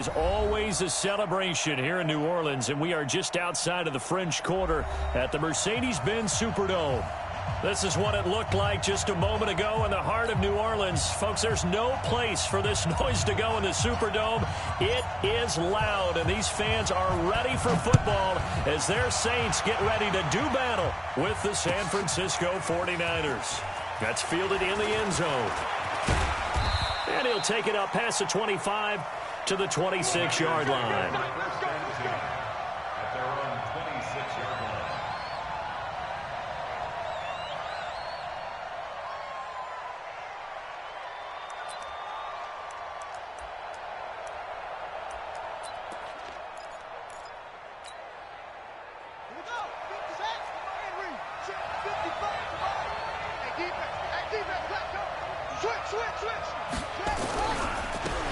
There's always a celebration here in New Orleans, and we are just outside of the French Quarter at the Mercedes-Benz Superdome. This is what it looked like just a moment ago in the heart of New Orleans. Folks, there's no place for this noise to go in the Superdome. It is loud, and these fans are ready for football as their Saints get ready to do battle with the San Francisco 49ers. That's fielded in the end zone. And he'll take it up past the 25 to the 26-yard line.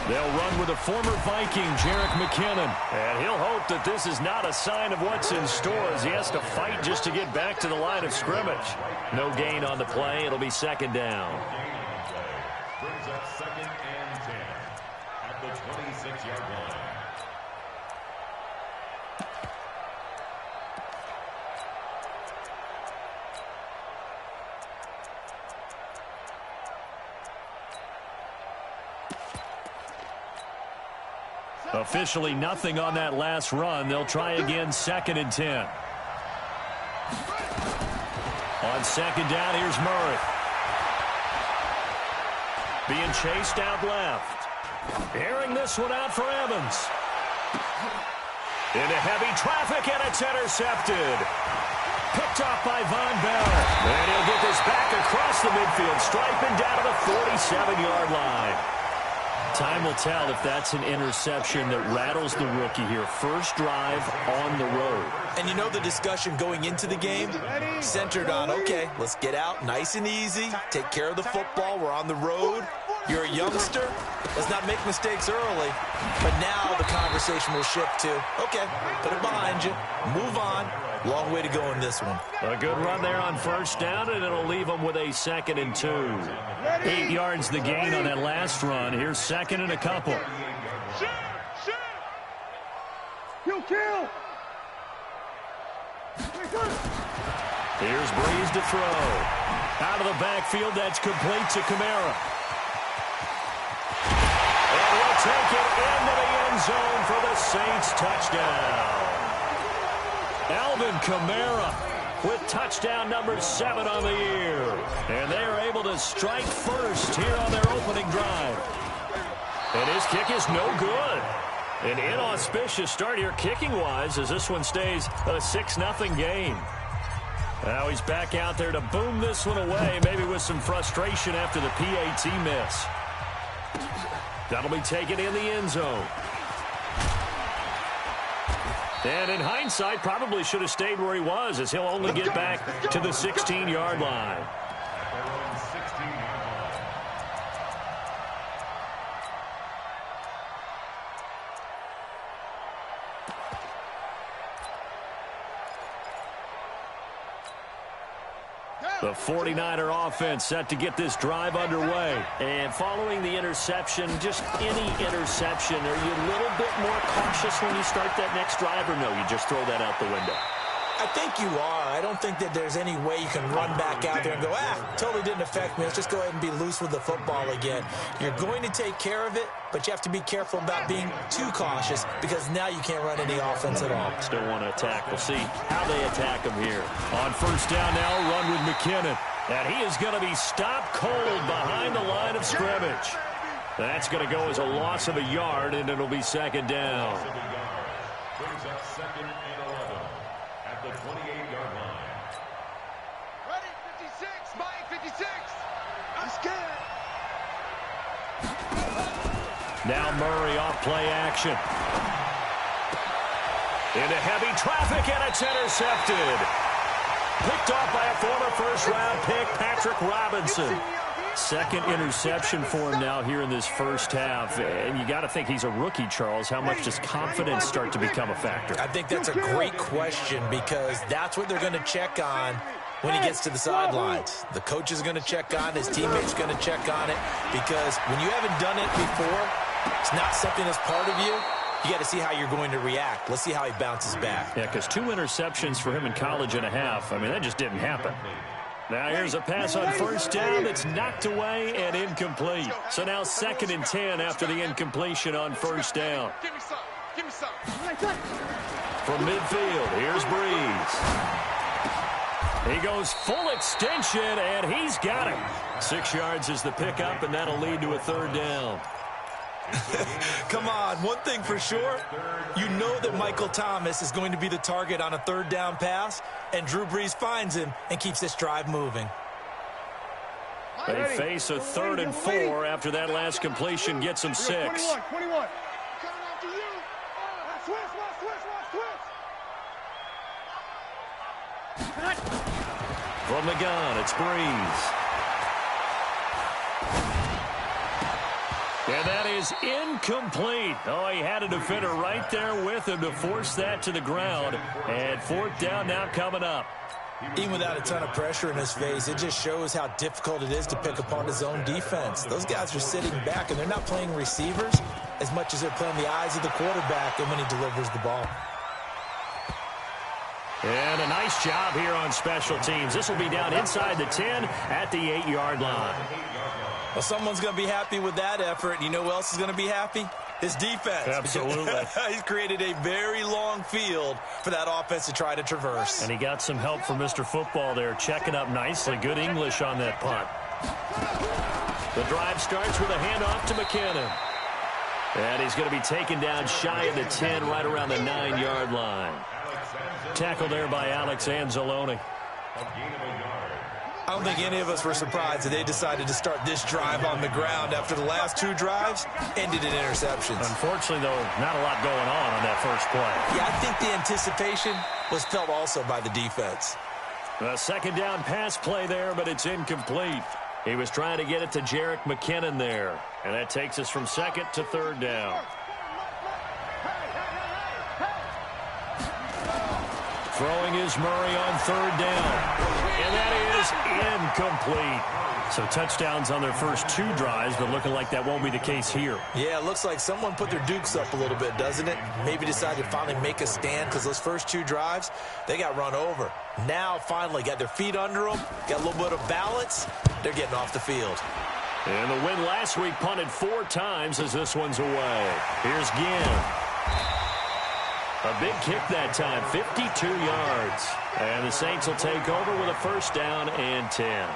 They'll run with a former Viking, Jerick McKinnon. And he'll hope that this is not a sign of what's in store as he has to fight just to get back to the line of scrimmage. No gain on the play. It'll be second down. Brings up 2nd and 10 at the 26-yard line. Officially nothing on that last run. They'll try again 2nd and 10. On 2nd down, here's Murray. Being chased out left. Airing this one out for Evans. Into heavy traffic, and it's intercepted. Picked off by Von Bell. And he'll get this back across the midfield stripe and down to the 47-yard line. Time will tell if that's an interception that rattles the rookie here. First drive on the road. And you know the discussion going into the game centered on, okay, let's get out nice and easy, take care of the football, we're on the road. You're a youngster, let's not make mistakes early. But now the conversation will shift to, okay, put it behind you, move on. Long way to go in this one. A good run there on first down, and it'll leave them with a 2nd and 2. 8 yards the gain on that last run. Here's 2nd and a couple. Here's Breeze to throw. Out of the backfield, that's complete to Kamara. And he'll take it into the end zone for the Saints touchdown. Alvin Kamara with touchdown number 7 on the year. And they are able to strike first here on their opening drive. And his kick is no good. An inauspicious start here kicking-wise as this one stays a 6-0 game. Now he's back out there to boom this one away, maybe with some frustration after the PAT miss. That'll be taken in the end zone. And in hindsight, probably should have stayed where he was as he'll only get back to the 16-yard line. The 49er offense set to get this drive underway. And following the interception, just any interception, are you a little bit more cautious when you start that next drive, or no, you just throw that out the window? I think you are. I don't think that there's any way you can run back out there and go, totally didn't affect me. Let's just go ahead and be loose with the football again. You're going to take care of it, but you have to be careful about being too cautious because now you can't run any offense at all. Still want to attack. We'll see how they attack him here. On first down now, run with McKinnon. And he is going to be stopped cold behind the line of scrimmage. That's going to go as a loss of a yard, and it'll be 2nd down. Brings up 2nd and 11 at the 28-yard line. Ready, 56, Mike, 56. Let's get it. Now Murray off play action. Into heavy traffic, and it's intercepted. Picked off by a former first-round pick, Patrick Robinson. 2nd interception for him now here in this first half. And you got to think he's a rookie, Charles. How much does confidence start to become a factor? I think that's a great question because that's what they're going to check on when he gets to the sidelines. The coach is going to check on it. His teammates going to check on it because when you haven't done it before, it's not something that's part of you. you got to see how you're going to react. Let's see how he bounces back. Yeah, because 2 interceptions for him in college and a half. I mean, that just didn't happen. Now here's a pass on first down that's knocked away and incomplete. So now 2nd and 10 after the incompletion on first down. Give me some. Give me some. From midfield, here's Breeze. He goes full extension, and he's got it. 6 yards is the pickup, and that'll lead to a 3rd down. Come on, one thing for sure, you know that Michael Thomas is going to be the target on a 3rd down pass, and Drew Brees finds him and keeps this drive moving. They face a 3rd and 4 after that last completion gets them 6. 21. Coming after you. Switch. From the gun, it's Breeze. And that is incomplete. Oh, he had a defender right there with him to force that to the ground. And 4th down now coming up. Even without a ton of pressure in his face, it just shows how difficult it is to pick apart his own defense. Those guys are sitting back, and they're not playing receivers as much as they're playing the eyes of the quarterback and when he delivers the ball. And a nice job here on special teams. This will be down inside the 10 at the 8-yard line. Well, someone's going to be happy with that effort. And you know who else is going to be happy? His defense. Absolutely. He's created a very long field for that offense to try to traverse. And he got some help from Mr. Football there, checking up nicely. Good English on that punt. The drive starts with a handoff to McKinnon. And he's going to be taken down shy of the 10, right around the 9-yard line. Tackled there by Alex Anzalone. I don't think any of us were surprised that they decided to start this drive on the ground after the last 2 drives ended in interceptions. Unfortunately, though, not a lot going on that first play. Yeah, I think the anticipation was felt also by the defense. A 2nd down pass play there, but it's incomplete. He was trying to get it to Jerick McKinnon there. And that takes us from 2nd to 3rd down. Throwing is Murray on 3rd down. And that is incomplete. So touchdowns on their first 2 drives, but looking like that won't be the case here. Yeah, it looks like someone put their dukes up a little bit, doesn't it? Maybe decided to finally make a stand because those first 2 drives, they got run over. Now, finally, got their feet under them, got a little bit of balance. They're getting off the field. And the win last week punted 4 times as this one's away. Here's Ginn. A big kick that time, 52 yards. And the Saints will take over with a 1st down and 10.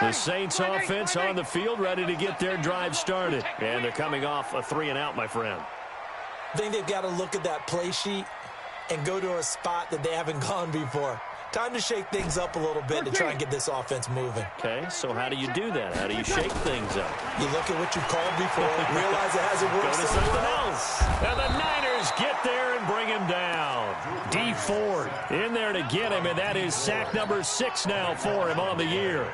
The Saints offense on the field, ready to get their drive started. And they're coming off a 3-and-out, my friend. I think they've got to look at that play sheet and go to a spot that they haven't gone before. Time to shake things up a little bit to try and get this offense moving. Okay, so how do you do that? How do you shake things up? You look at what you called before, realize it hasn't worked. Go to something else. And the Niners get there and bring him down. D Ford in there to get him, and that is sack number 6 now for him on the year.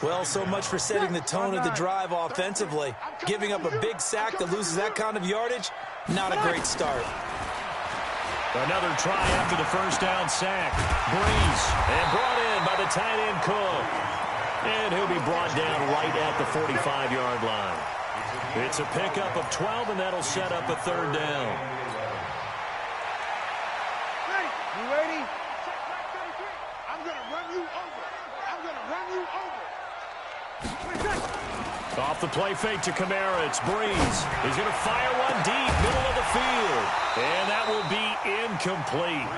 Well, so much for setting the tone of the drive offensively. Giving up a big sack that loses that kind of yardage, not a great start. Another try after the first down sack. Breeze, and brought in by the tight end Cook. And he'll be brought down right at the 45-yard line. It's a pickup of 12, and that'll set up a 3rd down. Ready? You ready? I'm going to run you over. I'm going to run you over. Off the play fake to Kamara, it's Breeze. He's going to fire one deep, middle of the field. And that will be incomplete.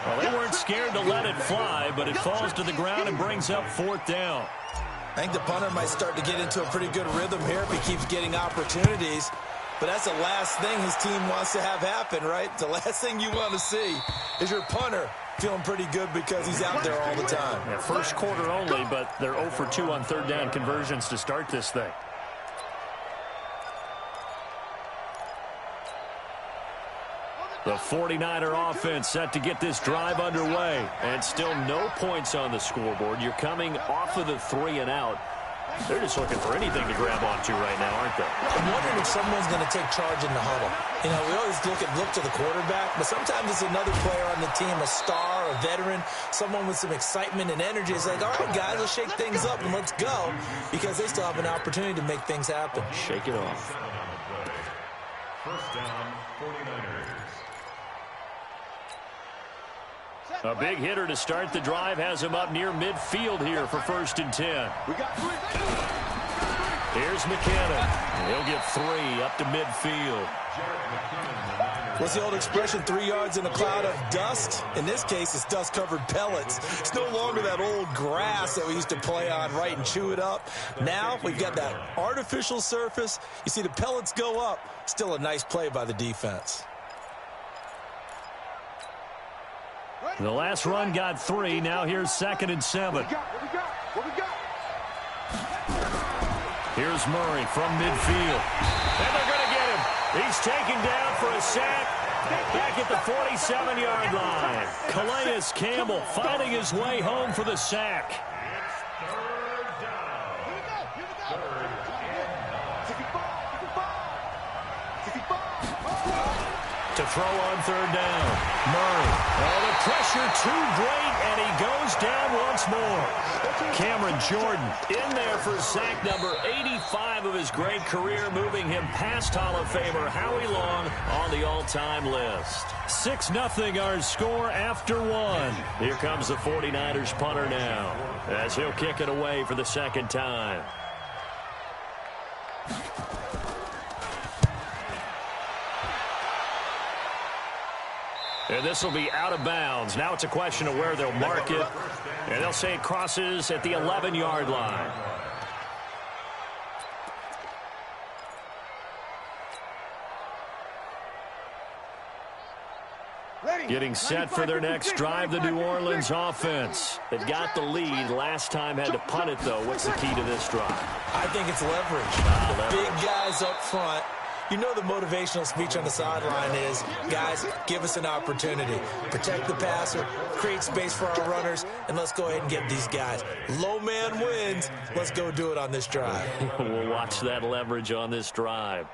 Well, they weren't scared to let it fly, but it falls to the ground and brings up 4th down. I think the punter might start to get into a pretty good rhythm here if he keeps getting opportunities. But that's the last thing his team wants to have happen, right? The last thing you want to see is your punter feeling pretty good because he's out there all the time. Yeah, first quarter only, but they're 0 for 2 on 3rd down conversions to start this thing. The 49er offense set to get this drive underway. And still no points on the scoreboard. You're coming off of the 3-and-out. They're just looking for anything to grab onto right now, aren't they? I'm wondering if someone's going to take charge in the huddle. You know, we always look to the quarterback, but sometimes it's another player on the team, a star, a veteran, someone with some excitement and energy. It's like, all right, guys, let's shake things up and let's go, because they still have an opportunity to make things happen. Shake it off. First down, 49ers. A big hitter to start the drive has him up near midfield here for 1st and 10. Here's McKinnon. He'll get 3 up to midfield. What's the old expression, 3 yards in a cloud of dust? In this case, it's dust-covered pellets. It's no longer that old grass that we used to play on, right, and chew it up. Now we've got that artificial surface. You see the pellets go up. Still a nice play by the defense. The last run got 3. Now here's 2nd and 7. Here's Murray from midfield. And they're going to get him. He's taken down for a sack. Back at the 47-yard line. Calais Campbell finding his way home for the sack. To throw on 3rd down. Murray. Oh, the pressure too great, and he goes down once more. Cameron Jordan in there for sack number 85 of his great career, moving him past Hall of Famer Howie Long on the all-time list. 6-0 our score after 1. Here comes the 49ers punter now, as he'll kick it away for the 2nd time. And this will be out of bounds. Now it's a question of where they'll mark it. And they'll say it crosses at the 11-yard line. Getting set for their next drive, the New Orleans offense. They've got the lead. Last time had to punt it, though. What's the key to this drive? I think it's leverage. Big guys up front. You know the motivational speech on the sideline is, guys, give us an opportunity. Protect the passer, create space for our runners, and let's go ahead and get these guys. Low man wins. Let's go do it on this drive. We'll watch that leverage on this drive.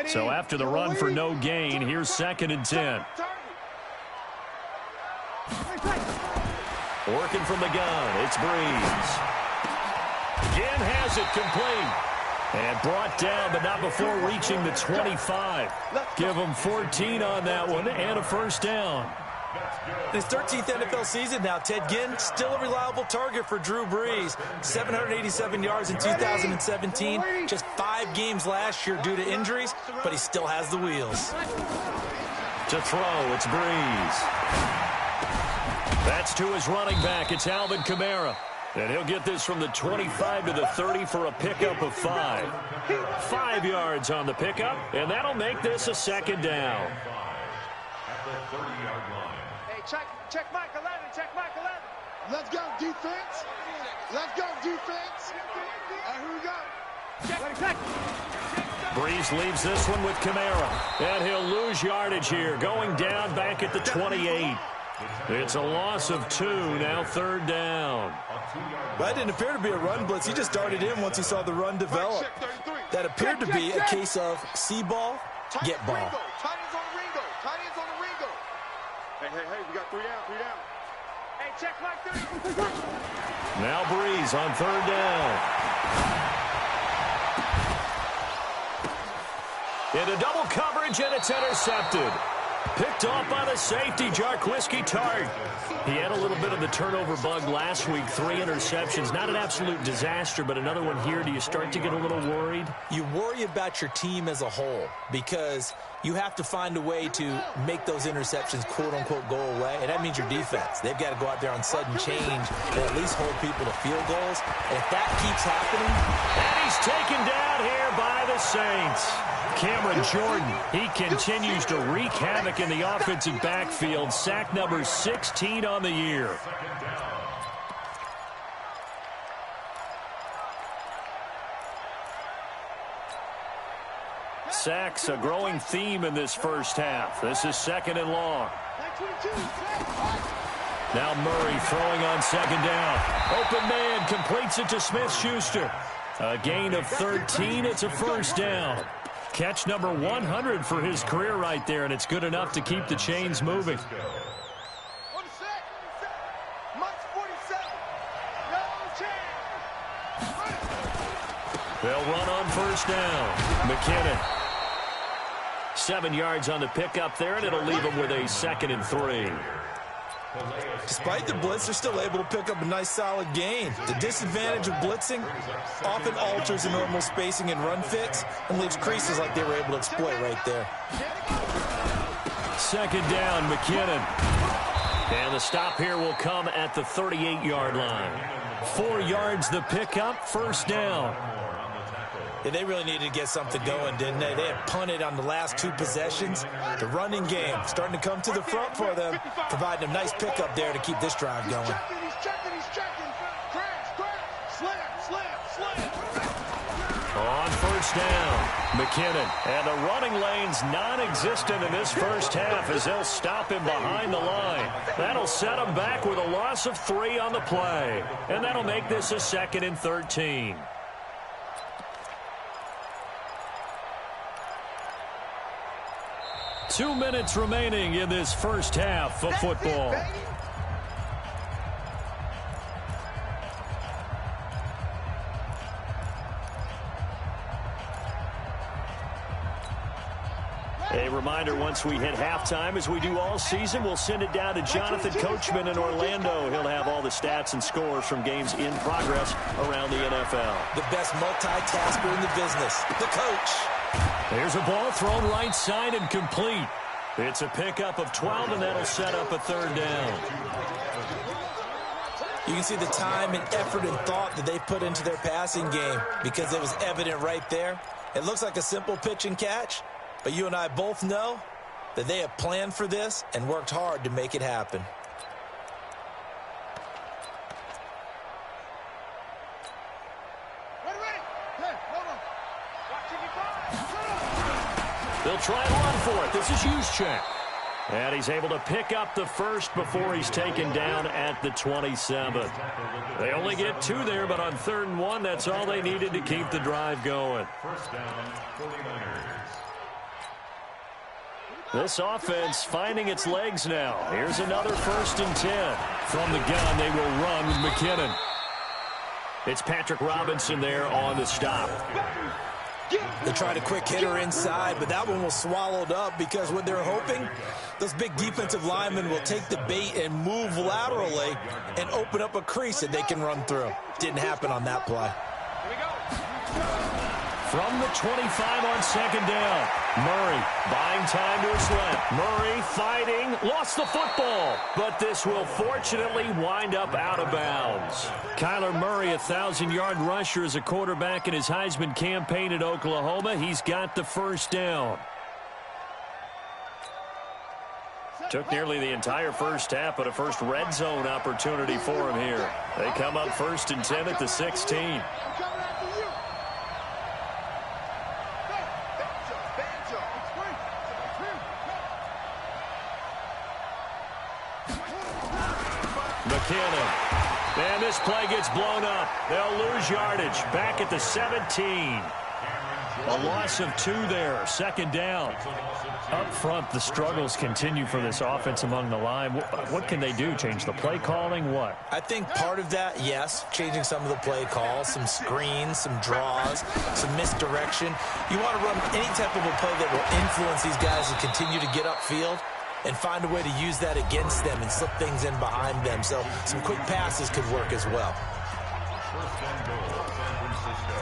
So after the run for no gain, here's 2nd and 10. Working from the gun, it's Breeze. Again has it complete. And brought down, but not before reaching the 25. Give him 14 on that one and a 1st down. In his 13th NFL season now, Ted Ginn still a reliable target for Drew Brees. 787 yards in 2017. Just 5 games last year due to injuries, but he still has the wheels. To throw, it's Breeze. That's to his running back. It's Alvin Kamara. And he'll get this from the 25 to the 30 for a pickup of 5. 5 yards on the pickup, and that'll make this a 2nd down. At the 30-yard line. Hey, check Mike 11, check Mike 11. Let's go, defense. Let's go, defense. Here we go. Check. Breeze leaves this one with Kamara. And he'll lose yardage here, going down back at the 28. It's a loss of 2, now 3rd down. That didn't appear to be a run blitz. He just darted in once he saw the run develop. That appeared to be a case of see ball, get ball. Tight ends on the Ringo. Tight ends on the Ringo. Hey, we got 3 down, 3 down. Hey, check Mike 30. Now Breeze on 3rd down. Into double coverage, and it's intercepted. Picked off by the safety, Jarquiski Tart. He had a little bit of the turnover bug last week, 3 interceptions. Not an absolute disaster, but another one here. Do you start to get a little worried? You worry about your team as a whole because you have to find a way to make those interceptions, quote-unquote, go away, and that means your defense. They've got to go out there on sudden change and at least hold people to field goals. And if that keeps happening... And he's taken down here by the Saints. Cameron Jordan, he continues to wreak havoc in the offensive backfield. Sack number 16 on the year. sacks, a growing theme in this first half. This is 2nd and long. Now Murray throwing on 2nd down. Open man completes it to Smith-Schuster. A gain of 13. It's a 1st down. Catch number 100 for his career right there, and it's good enough to keep the chains moving. They'll run on 1st down. McKinnon. 7 yards on the pickup there, and it'll leave him with a 2nd and 3. Despite the blitz, they're still able to pick up a nice solid gain. The disadvantage of blitzing often alters the normal spacing and run fits and leaves creases like they were able to exploit right there. 2nd down, McKinnon. And the stop here will come at the 38-yard line. 4 yards the pickup, 1st down. Yeah, they really needed to get something going, didn't they? They had punted on the last 2 possessions. The running game starting to come to the front for them, providing a nice pickup there to keep this drive going. He's checking. Slam. On 1st down, McKinnon. And the running lane's non-existent in this first half as they'll stop him behind the line. That'll set him back with a loss of 3 on the play. And that'll make this a 2nd and 13. Two minutes remaining in this first half of football. A reminder, once we hit halftime, as we do all season, we'll send it down to Jonathan Coachman in Orlando. He'll have all the stats and scores from games in progress around the NFL. The best multitasker in the business, the coach. There's a ball thrown right side and complete. It's a pickup of 12, and that'll set up a 3rd down. You can see the time and effort and thought that they put into their passing game because it was evident right there. It looks like a simple pitch and catch, but you and I both know that they have planned for this and worked hard to make it happen. They'll try and run for it. This is Juszczyk. And he's able to pick up the 1st before he's taken down at the 27. They only get 2 there, but on 3rd and 1, that's all they needed to keep the drive going. 1st down, 49ers. This offense finding its legs now. Here's another 1st and 10. From the gun, they will run with McKinnon. It's Patrick Robinson there on the stop. They tried a quick hitter inside, but that one was swallowed up because what they're hoping, those big defensive linemen will take the bait and move laterally and open up a crease that they can run through. Didn't happen on that play. From the 25 on 2nd down, Murray buying time to his left. Murray fighting, lost the football, but this will fortunately wind up out of bounds. Kyler Murray, a 1,000-yard rusher as a quarterback in his Heisman campaign at Oklahoma. He's got the 1st down. Took nearly the entire first half, but a first red zone opportunity for him here. They come up 1st and 10 at the 16. McKinnon. And this play gets blown up. They'll lose yardage. Back at the 17. A loss of 2 there. 2nd down. Up front, the struggles continue for this offense among the line. What can they do? Change the play calling? What? I think part of that, yes, changing some of the play calls, some screens, some draws, some misdirection. You want to run any type of a play that will influence these guys to continue to get upfield and find a way to use that against them and slip things in behind them. So some quick passes could work as well. 1st and goal, San Francisco.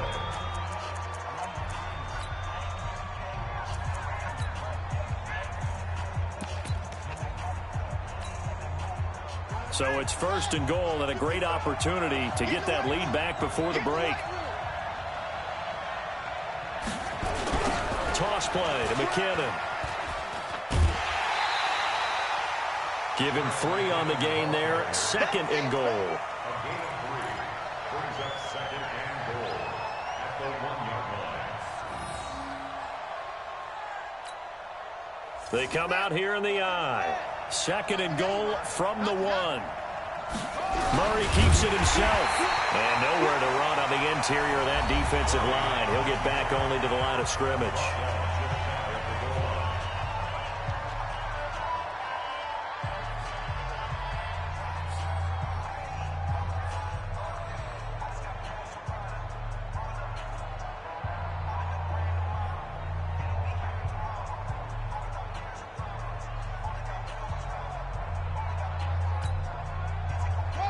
So it's 1st and goal and a great opportunity to get that lead back before the break. Toss play to McKinnon. Give him 3 on the gain there. 2nd and goal. A gain of 3 brings up 2nd and goal at the 1-yard line. They come out here in the I. 2nd and goal from the 1. Murray keeps it himself. And nowhere to run on the interior of that defensive line. He'll get back only to the line of scrimmage.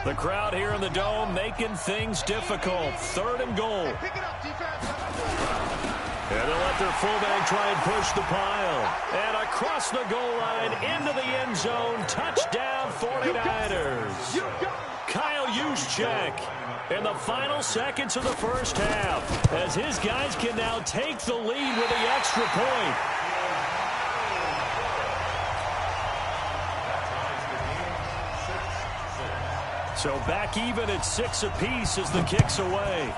The crowd here in the Dome making things difficult. 3rd and goal. And they'll let their fullback try and push the pile. And across the goal line into the end zone. Touchdown 49ers. Kyle Juszczyk in the final seconds of the first half, as his guys can now take the lead with the extra point. So back even at 6 apiece as the kick's away.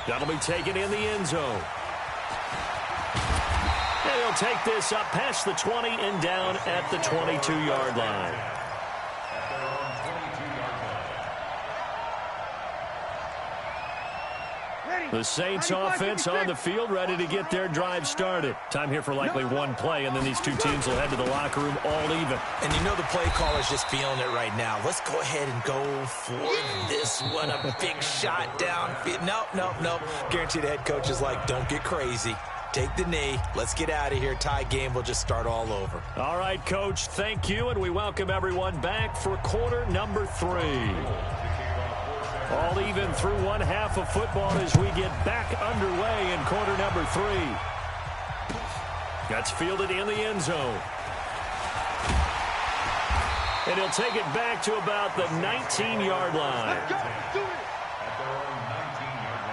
That'll be taken in the end zone. And he'll take this up past the 20 and down at the 22-yard line. The Saints offense on the field, ready to get their drive started. Time here for likely one play, and then these two teams will head to the locker room all even. And you know the play caller's just feeling it right now. Let's go ahead and go for this one. A big shot down. Nope. Guaranteed the head coach is like, don't get crazy. Take the knee. Let's get out of here. Tie game will just start all over. All right, Coach, thank you, and we welcome everyone back for quarter number 3. All even through one half of football as we get back underway in quarter number 3. That's fielded in the end zone. And he'll take it back to about the 19-yard line. At their own 19-yard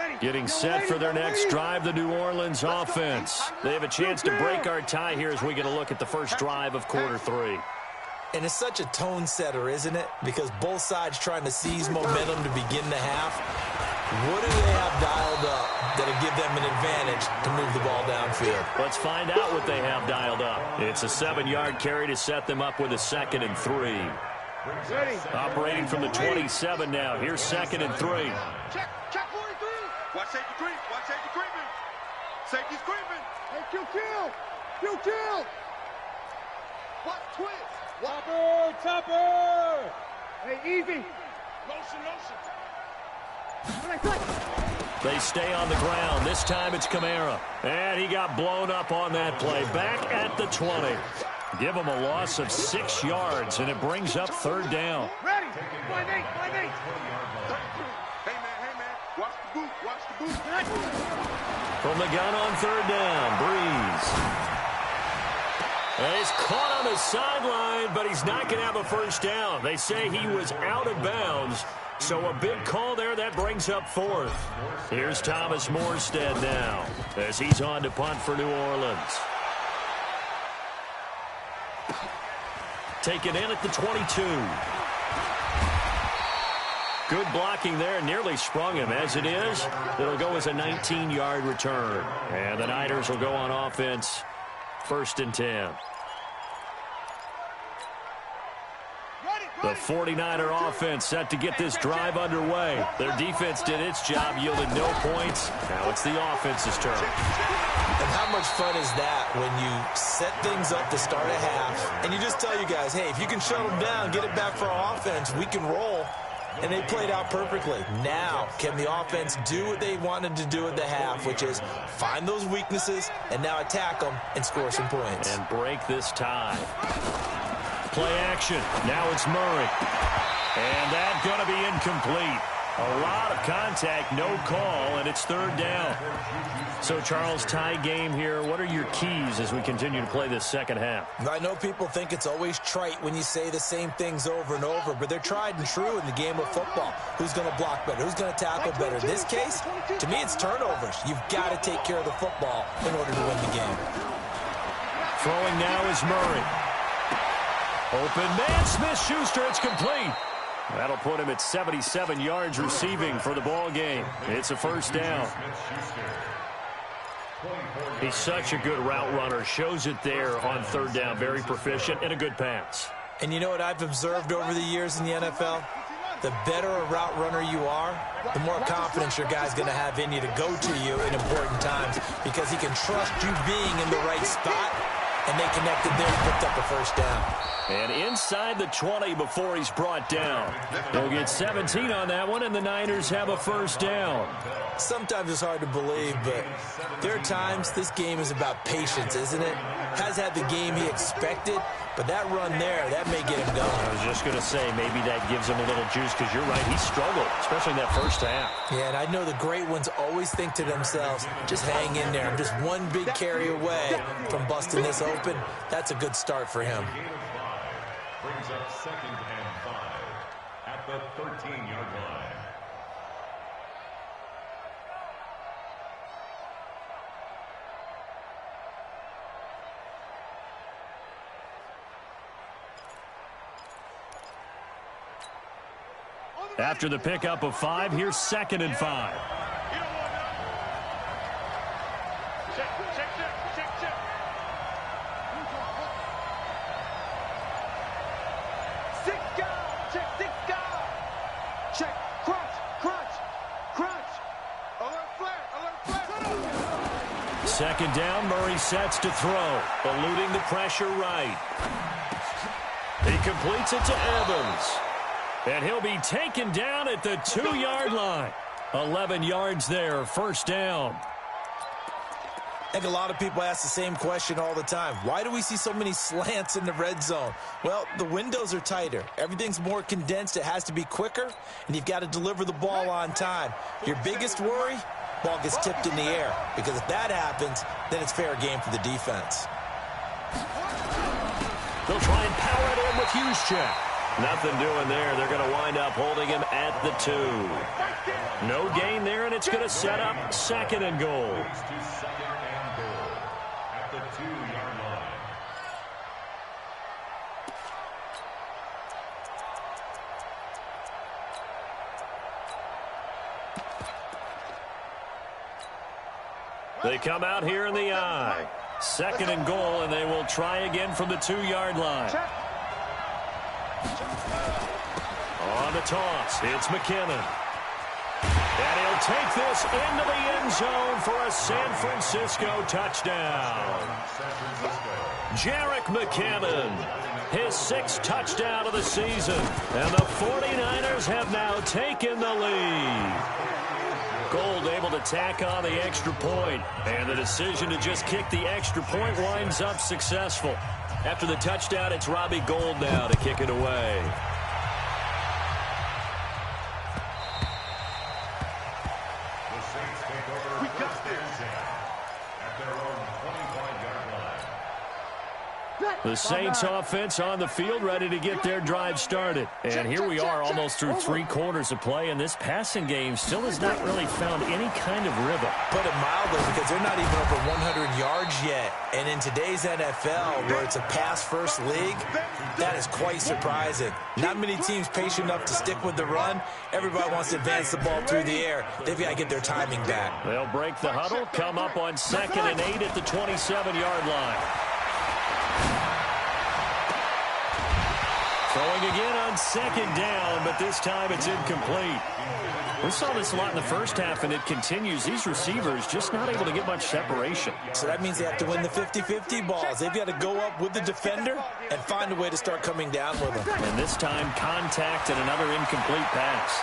line. Getting set for their next drive, the New Orleans offense. They have a chance to break our tie here as we get a look at the first drive of quarter 3. And it's such a tone setter, isn't it? Because both sides trying to seize momentum to begin the half. What do they have dialed up that'll give them an advantage to move the ball downfield? Let's find out what they have dialed up. It's a 7-yard carry to set them up with a 2nd and 3. Operating from the 27 now. Here's 2nd and 3. Check 43. Watch safety creep. Watch safety creeping. Safety's creeping. Hey, kill. Watch twist. Topper. Hey, easy. Lotion. They stay on the ground. This time it's Kamara. And he got blown up on that play. Back at the 20. Give him a loss of 6 yards, and it brings up 3rd down. Ready. Find eight. Hey, man. Watch the boot. From the gun on 3rd down, Breeze. And he's caught on the sideline, but he's not going to have a first down. They say he was out of bounds, so a big call there. That brings up 4th. Here's Thomas Morstead now as he's on to punt for New Orleans. Taken in at the 22. Good blocking there, nearly sprung him. As it is, it'll go as a 19-yard return. And the Niners will go on offense, 1st and 10. The 49er offense set to get this drive underway. Their defense did its job, yielded no points. Now it's the offense's turn. And how much fun is that when you set things up to start a half, and you just tell you guys, hey, if you can shut them down, get it back for our offense, we can roll. And they played out perfectly. Now, can the offense do what they wanted to do at the half, which is find those weaknesses and now attack them and score some points? And break this tie. Play action. Now it's Murray. And that's going to be incomplete. A lot of contact, no call, and it's 3rd down. So, Charles, tie game here. What are your keys as we continue to play this second half? I know people think it's always trite when you say the same things over and over, but they're tried and true in the game of football. Who's going to block better? Who's going to tackle better? In this case, to me, it's turnovers. You've got to take care of the football in order to win the game. Throwing now is Murray. Open man, Smith-Schuster, it's complete. That'll put him at 77 yards receiving for the ball game. It's a first down. He's such a good route runner. Shows it there on third down. Very proficient and a good pass. And you know what I've observed over the years in the NFL? The better a route runner you are, the more confidence your guy's going to have in you to go to you in important times because he can trust you being in the right spot, and they connected there and picked up a first down. And inside the 20 before he's brought down. They'll get 17 on that one, and the Niners have a first down. Sometimes it's hard to believe, but there are times this game is about patience, isn't it? Has had the game he expected, but that run there, that may get him going. I was just going to say, maybe that gives him a little juice because you're right, he struggled, especially in that first half. Yeah, and I know the great ones always think to themselves, just hang in there. I'm just one big carry away from busting this open. That's a good start for him. Brings up 2nd and 5 at the 13-yard line. After the pickup of 5, here's 2nd and 5. Second down, Murray sets to throw, eluding the pressure right. He completes it to Evans. And he'll be taken down at the 2-yard line. 11 yards there, first down. I think a lot of people ask the same question all the time. Why do we see so many slants in the red zone? Well, the windows are tighter. Everything's more condensed. It has to be quicker, and you've got to deliver the ball on time. Your biggest worry? Ball gets tipped in the air, because if that happens, then it's fair game for the defense. They'll try and power it in with Juszczyk. Nothing doing there. They're going to wind up holding him at the 2. No gain there, and it's going to set up 2nd and goal. At the 2-yard line. They come out here in the I. 2nd and goal, and they will try again from the 2-yard line. On the toss, it's McKinnon. And he'll take this into the end zone for a San Francisco touchdown. Jerick McKinnon, his 6th touchdown of the season. And the 49ers have now taken the lead. Gold able to tack on the extra point. And the decision to just kick the extra point winds up successful. After the touchdown, it's Robbie Gould now to kick it away. The Saints take over first and 10 at their own 25-yard line. The Saints offense on the field, ready to get their drive started. And here we are almost through 3 quarters of play, and this passing game still has not really found any kind of rhythm. Put it mildly, because they're not even over 100 yards yet. And in today's NFL, where it's a pass-first league, that is quite surprising. Not many teams patient enough to stick with the run. Everybody wants to advance the ball through the air. They've got to get their timing back. They'll break the huddle, come up on 2nd and 8 at the 27-yard line. Throwing again on 2nd down, but this time it's incomplete. We saw this a lot in the first half, and it continues. These receivers just not able to get much separation. So that means they have to win the 50-50 balls. They've got to go up with the defender and find a way to start coming down with them. And this time, contact and another incomplete pass.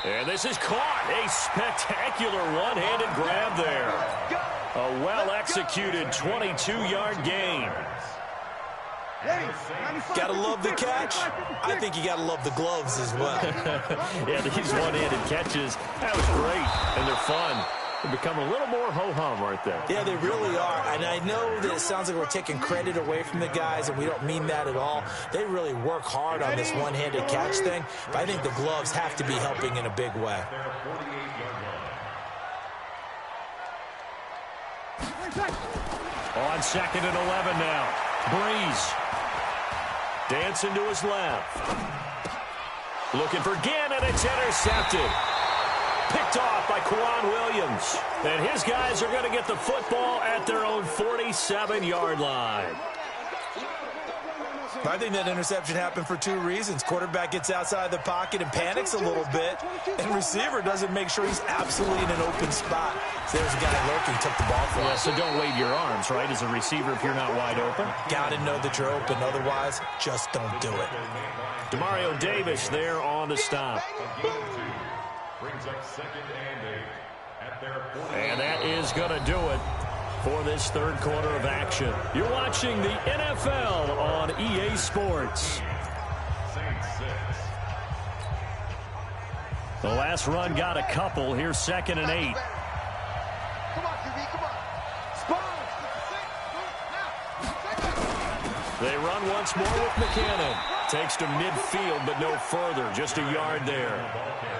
And this is caught. A spectacular one-handed grab there. A well-executed 22-yard gain. Gotta love the catch. I think you gotta love the gloves as well. Yeah, these one-handed catches, that was great, and they're fun. They become a little more ho-hum right there. Yeah, they really are. And I know that it sounds like we're taking credit away from the guys, and we don't mean that at all. They really work hard on this one-handed catch thing, but I think the gloves have to be helping in a big way. On 2nd and 11 now. Breeze. Dancing to his left. Looking for Ginn, and it's intercepted. Picked off by Quan Williams. And his guys are going to get the football at their own 47-yard line. I think that interception happened for two reasons. Quarterback gets outside the pocket and panics a little bit, and receiver doesn't make sure he's absolutely in an open spot. So there's a guy lurking, took the ball from him. So don't wave your arms, right, as a receiver if you're not wide open. Got to know that you're open. Otherwise, just don't do it. Demario Davis there on the stop. Brings up 2nd and 8 at their 40. And that is going to do it for this third quarter of action. You're watching the NFL on EA Sports. The last run got a couple. Here's 2nd and 8. Come on, QB, come on. They run once more with McKinnon. Takes to midfield, but no further. Just a yard there.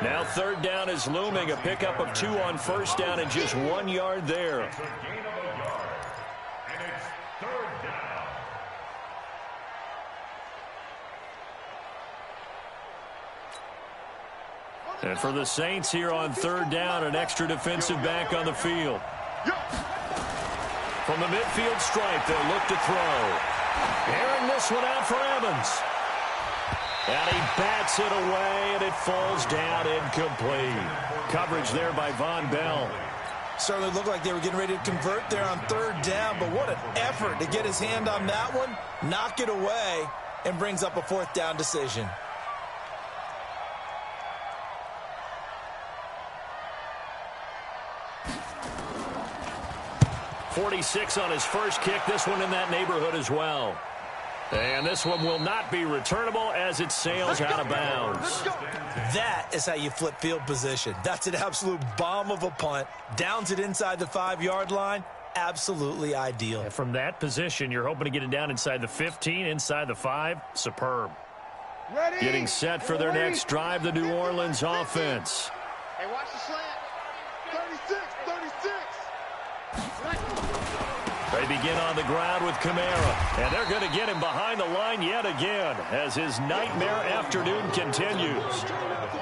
Now 3rd down is looming. A pickup of 2 on 1st down and just 1 yard there. And for the Saints here on 3rd down, an extra defensive back on the field. From the midfield stripe, they'll look to throw. Airing this one out for Evans. And he bats it away, and it falls down incomplete. Coverage there by Von Bell. Certainly looked like they were getting ready to convert there on 3rd down, but what an effort to get his hand on that one, knock it away, and brings up a 4th down decision. 46 on his first kick. This one in that neighborhood as well. And this one will not be returnable as it sails out of bounds. That is how you flip field position. That's an absolute bomb of a punt. Downs it inside the 5-yard line. Absolutely ideal. And from that position, you're hoping to get it down inside the 15, inside the 5. Superb. Ready? Getting set for their next drive, the New Orleans offense. Hey, watch the slant. 36, 36. They begin on the ground with Kamara, and they're going to get him behind the line yet again as his nightmare afternoon continues.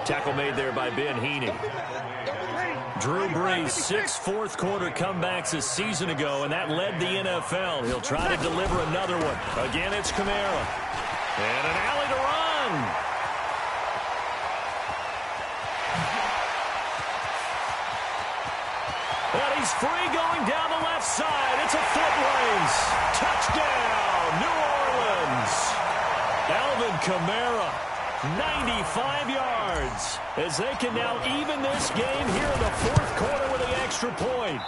Tackle made there by Ben Heaney. Drew Brees, 6 fourth-quarter comebacks a season ago, and that led the NFL. He'll try to deliver another one. Again, it's Kamara. And an alley to run. And he's free going down the left side. It's a foot race. Touchdown, New Orleans. Alvin Kamara, 95 yards, as they can now even this game here in the 4th quarter with an extra point.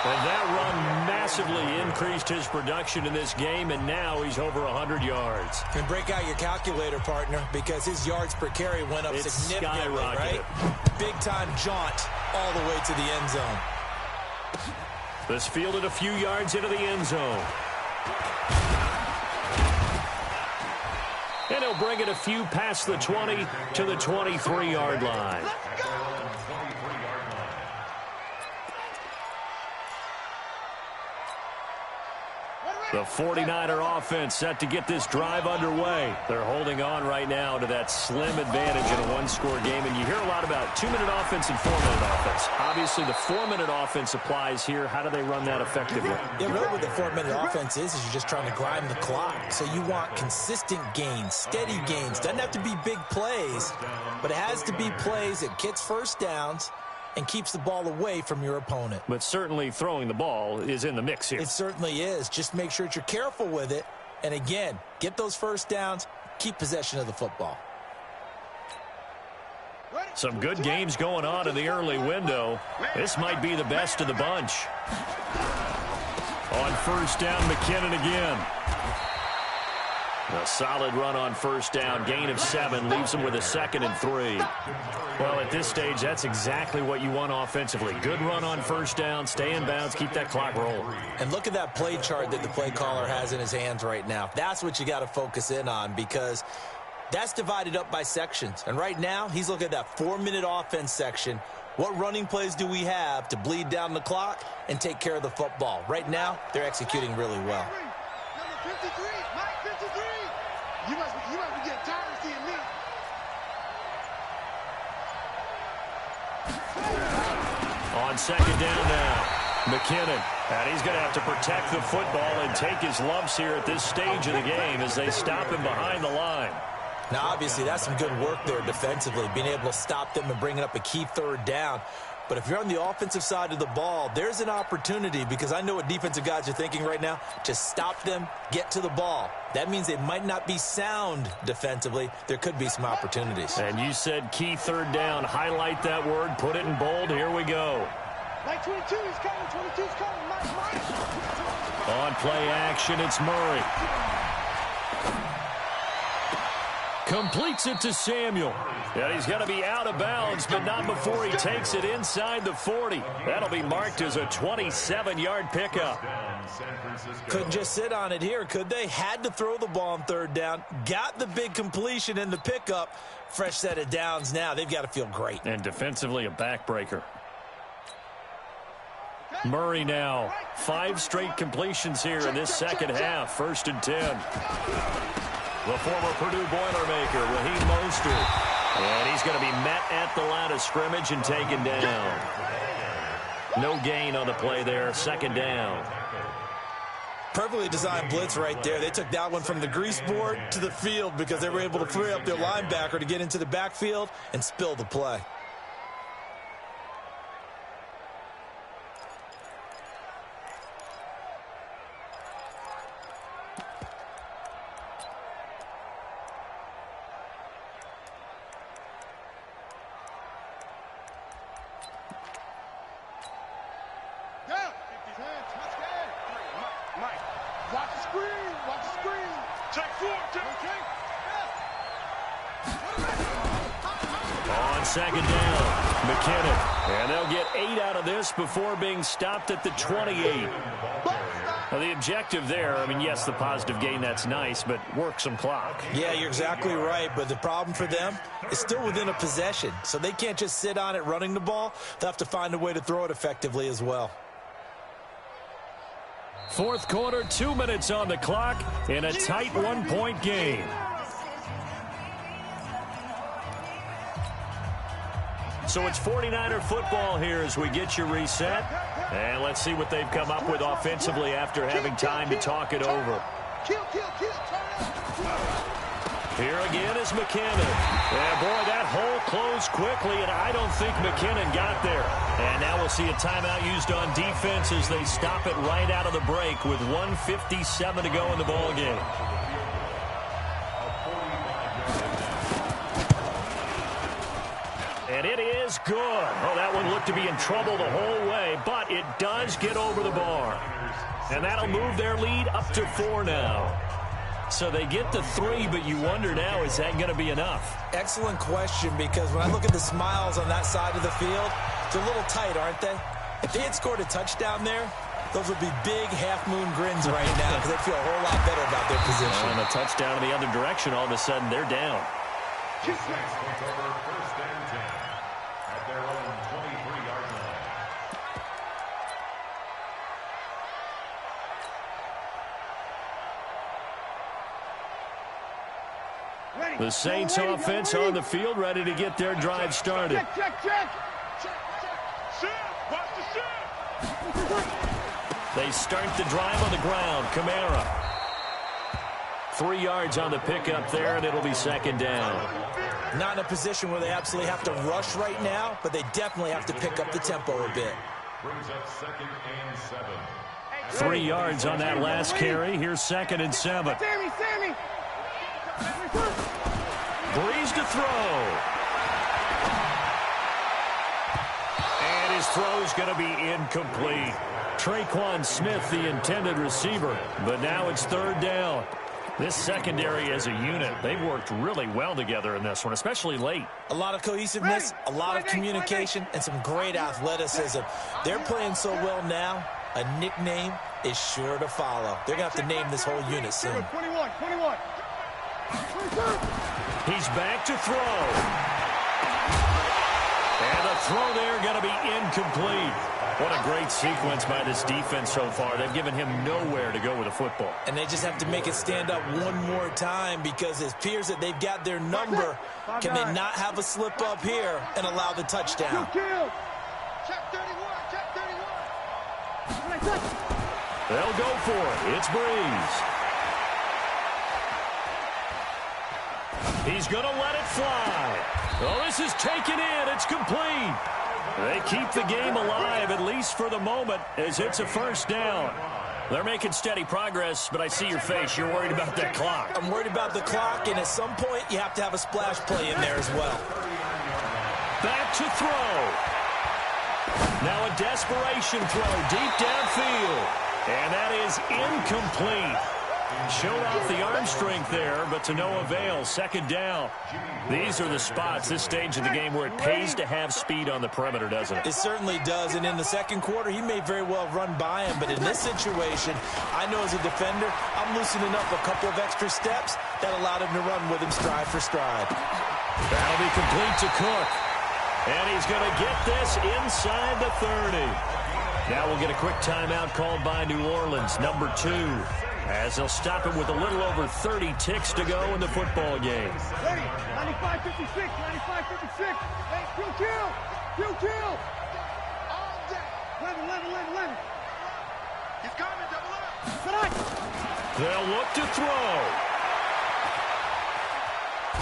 And that run massively increased his production in this game, and now he's over 100 yards. And break out your calculator, partner, because his yards per carry went up significantly, right? Big-time jaunt all the way to the end zone. This fielded a few yards into the end zone. And he'll bring it a few past the 20 to the 23-yard line. The 49er offense set to get this drive underway. They're holding on right now to that slim advantage in a one-score game. And you hear a lot about 2-minute offense and 4-minute offense. Obviously, the 4-minute offense applies here. How do they run that effectively? Yeah, really what the 4-minute offense is you're just trying to grind the clock. So you want consistent gains, steady gains. Doesn't have to be big plays, but it has to be plays that gets first downs and keeps the ball away from your opponent. But certainly throwing the ball is in the mix here. It certainly is. Just make sure that you're careful with it. And again, get those first downs, keep possession of the football. Some good games going on in the early window. This might be the best of the bunch. On first down, McKinnon again. A solid run on first down. Gain of 7 leaves him with a 2nd and 3. Well, at this stage, that's exactly what you want offensively. Good run on first down, stay in bounds, keep that clock rolling. And look at that play chart that the play caller has in his hands right now. That's what you got to focus in on because that's divided up by sections. And right now, he's looking at that 4-minute offense section. What running plays do we have to bleed down the clock and take care of the football? Right now, they're executing really well. Number 53, Mike 53. You must be On second down now, McKinnon. And he's going to have to protect the football and take his lumps here at this stage of the game as they stop him behind the line. Now, obviously, that's some good work there defensively, being able to stop them and bringing up a key third down. But if you're on the offensive side of the ball, there's an opportunity, because I know what defensive guys are thinking right now, to stop them, get to the ball. That means they might not be sound defensively. There could be some opportunities. And you said key third down. Highlight that word. Put it in bold. Here we go. Like 22 is coming. 22 is coming. On play action, it's Murray. Completes it to Samuel. And he's going to be out of bounds, but not before he takes it inside the 40. That'll be marked as a 27-yard pickup. Couldn't just sit on it here, could they? Had to throw the ball on third down. Got the big completion in the pickup. Fresh set of downs now. They've got to feel great. And defensively, a backbreaker. Murray now. 5 straight completions here in this second half. 1st and 10. The former Purdue Boilermaker, Raheem Mostert. And he's going to be met at the line of scrimmage and taken down. No gain on the play there. 2nd down. Perfectly designed blitz right there. They took that one from the grease board to the field because they were able to free up their linebacker to get into the backfield and spill the play. Second down, McKinnon. And they'll get 8 out of this before being stopped at the 28. Now, the objective there, I mean, yes, the positive gain, that's nice, but work some clock. Yeah, you're exactly right, but the problem for them is still within a possession, so they can't just sit on it running the ball. They'll have to find a way to throw it effectively as well. 4th quarter, 2 minutes on the clock in a tight 1-point game. So it's 49er football here as we get you reset. And let's see what they've come up with offensively after having time to talk it over. Here again is McKinnon. And boy, that hole closed quickly, and I don't think McKinnon got there. And now we'll see a timeout used on defense as they stop it right out of the break with 1:57 to go in the ballgame. And it is good. Oh, that one looked to be in trouble the whole way, but it does get over the bar. And that'll move their lead up to 4 now. So they get to 3, but you wonder now, is that going to be enough? Excellent question, because when I look at the smiles on that side of the field, they're a little tight, aren't they? If they had scored a touchdown there, those would be big half-moon grins right now because they'd feel a whole lot better about their position. And a touchdown in the other direction, all of a sudden, they're down. The Saints offense on the field, ready to get their drive started. They start the drive on the ground. Kamara. 3 yards on the pickup there, and it'll be 2nd down. Not in a position where they absolutely have to rush right now, but they definitely have to pick up the tempo a bit. Brings up 2nd and 7. 3 yards on that last carry. Here's 2nd and 7. Sammy. Breeze to throw. And his throw's going to be incomplete. Traquan Smith, the intended receiver, but now it's 3rd down. This secondary as a unit, they've worked really well together in this one, especially late. A lot of cohesiveness, a lot of communication, and some great athleticism. They're playing so well now, a nickname is sure to follow. They're going to have to name this whole unit soon. 21. He's back to throw. And the throw there going to be incomplete. What a great sequence by this defense so far. They've given him nowhere to go with the football. And they just have to make it stand up one more time because it appears that they've got their number. Can they not have a slip up here and allow the touchdown? Check 31. Check 31. They'll go for it. It's Breeze. He's going to let it fly. Oh, this is taken in. It's complete. They keep the game alive, at least for the moment, as it's a first down. They're making steady progress, but I see your face. You're worried about that clock. I'm worried about the clock, and at some point, you have to have a splash play in there as well. Back to throw. Now a desperation throw deep downfield. And that is incomplete. Showed off the arm strength there, but to no avail. Second down. These are the spots, this stage of the game, where it pays to have speed on the perimeter, doesn't it? It certainly does, and in the second quarter, he may very well run by him, but in this situation, I know as a defender, I'm loosening up a couple of extra steps that allowed him to run with him stride for stride. That'll be complete to Cook. And he's going to get this inside the 30. Now we'll get a quick timeout called by New Orleans, number 2. As they'll stop him with a little over 30 ticks to go in the football game. Ready, 95-56, 95-56. Hey, kill. All day. 11. He's coming, double up. They'll look to throw.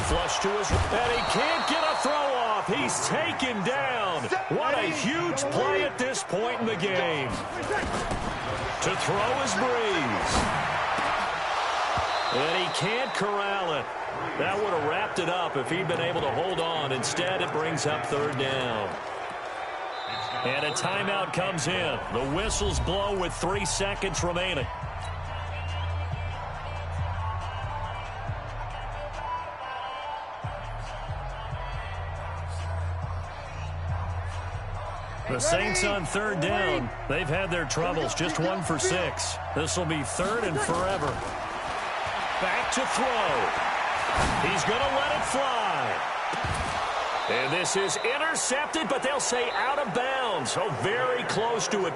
Flush to his, and he can't get a throw off. He's taken down. What a huge play at this point in the game. To throw is Breeze. And he can't corral it. That would have wrapped it up if he'd been able to hold on. Instead, it brings up third down. And a timeout comes in. The whistles blow with 3 seconds remaining. The Saints on third down. They've had their troubles. Just 1 for 6. This will be third and forever. Back to throw. He's going to let it fly. And this is intercepted, but they'll say out of bounds. So very close to a